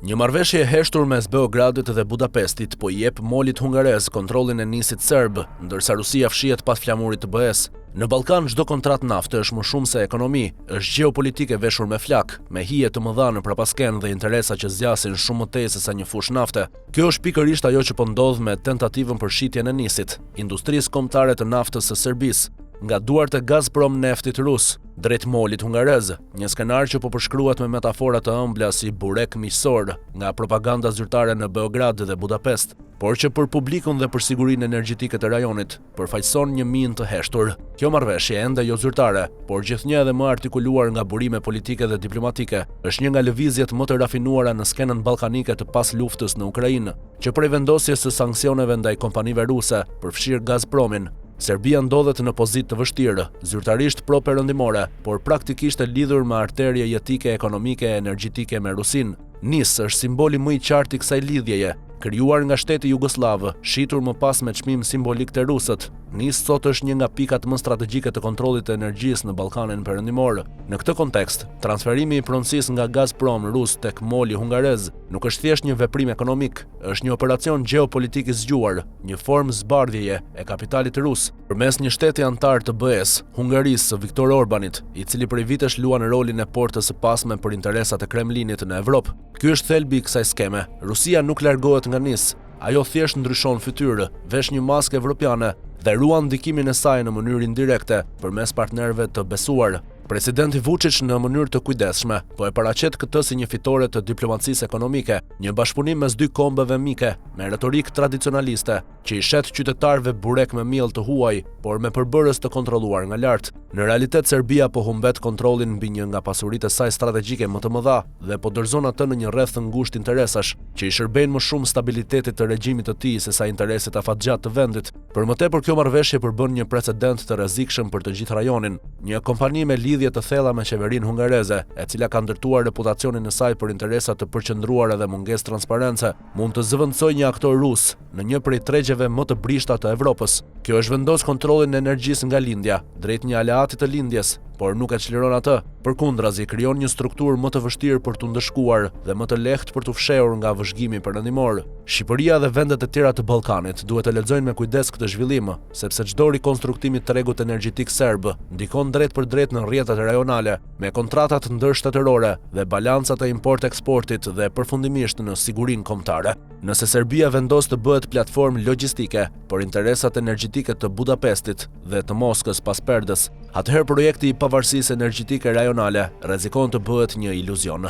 Një marrëveshje e heshtur mes Beogradit dhe Budapestit po i jep molit hungarez kontrollin e nisit serb, ndërsa Rusia fshihet pas flamurit të BE-s. Në Ballkan çdo kontratë nafte është më shumë se ekonomi, është gjeopolitike veshur me flak, me hije të mëdha në prapasken dhe interesa që zgjasin shumë më tej se sa një fushë nafte. Kjo është pikërisht ajo që po ndodh me tentativën për shitjen e nisit, industrisë kombëtare të naftës së Serbisë, nga duart e Gazprom neftit rus, drejt molit hungarez, një skenar që po përshkruhet me metafora të ëmbla si burek miqësor nga propaganda zyrtare në Beograd dhe Budapest, por që për publikun dhe për sigurinë energjetike të rajonit përfaqëson një minë të heshtur. Kjo marrëveshje ende jo zyrtare, por gjithnjë edhe më artikuluar nga burime politike dhe diplomatike, është një nga lëvizjet më të rafinuara në skenën ballkanike të pas luftës në Ukrainë, që prej vendosjes së sanksioneve ndaj kompanive ruse për fshir Gazpromin, Serbia ndodhet në pozitë të vështirë, zyrtarisht pro-perëndimore, por praktikisht e lidhur me arterje jetike, ekonomike e energjetike me Rusinë. Nis është simboli më i qartë i kësaj lidhjeje, krijuar nga shteti Jugosllav, shitur më pas me çmim simbolik të rusët. Nis sot është një nga pikat më strategjike të kontrollit të energjisë në Ballkanin Perëndimor. Në këtë kontekst, transferimi i pronësisë nga Gazprom rus tek moli hungarez nuk është thjesht një veprim ekonomik, është një operacion gjeopolitik i zgjuar, një formë zbardhjeje e kapitalit rus përmes një shteti antar të BE-s, Hungarisë së Viktor Orbanit, i cili prej vitesh luan rolin e portës së pasme për interesat e Kremlinit në Evropë. Ky është thelbi i kësaj skeme. Rusia nuk largohet nga Nis. Ajo thjesht ndryshon fytyrë, vesh një maskë evropiane dhe ruan ndikimin e saj në mënyrë indirekte përmes partnerëve të besuar. Presidenti Vučić në mënyrë të kujdesshme po e paraqet këtë si një fitore të diplomacisë ekonomike, një bashkëpunim mes dy kombeve mike, me retorikë tradicionaliste, që i shet qytetarëve burek me miell të huaj, por me përbërës të kontrolluar nga lart. Në realitet Serbia po humbet kontrollin mbi një nga pasuritë e saj strategjike më të mëdha dhe po dorëzon atë në një rreth të ngushtë interesash, që i shërbejnë më shumë stabilitetit të regjimit të tij sesa interesit afatgjat të vendit. Për më tepër, kjo marrëveshje përbën një precedent të rrezikshëm për të gjithë rajonin. Një kompani me lidhje të thella me qeverinë hungareze, e cila ka ndërtuar reputacionin e saj për interesa të përqendruara dhe mungesë transparence, mund të zëvendësojë një aktor rus në një prej tregjeve më të brishta të Evropës. Kjo është vendos kontrollin e energjisë nga lindja, drejt një aleati të lindjes, por nuk e çliron atë. Përkundrazi, krijon një strukturë më të vështirë për t'u ndëshkuar dhe më të lehtë për t'u fshehur nga vëzhgimi perëndimor. Shqipëria dhe vendet e tjera të Ballkanit duhet të lexojnë me kujdes këtë zhvillim, sepse çdo rikonstruktimi i tregut energjetik serb ndikon drejt për drejt në rrjetet rajonale, me kontratat ndërshtetërore dhe balancat e import-eksportit dhe përfundimisht në sigurinë kombëtare. Nëse Serbia vendos të bëhet platformë logjistike për interesat energjetike të Budapestit dhe të Moskës pas perdes, atëherë projekti i pavarësisë energjetike rajonale rrezikon të bëhet një iluzion.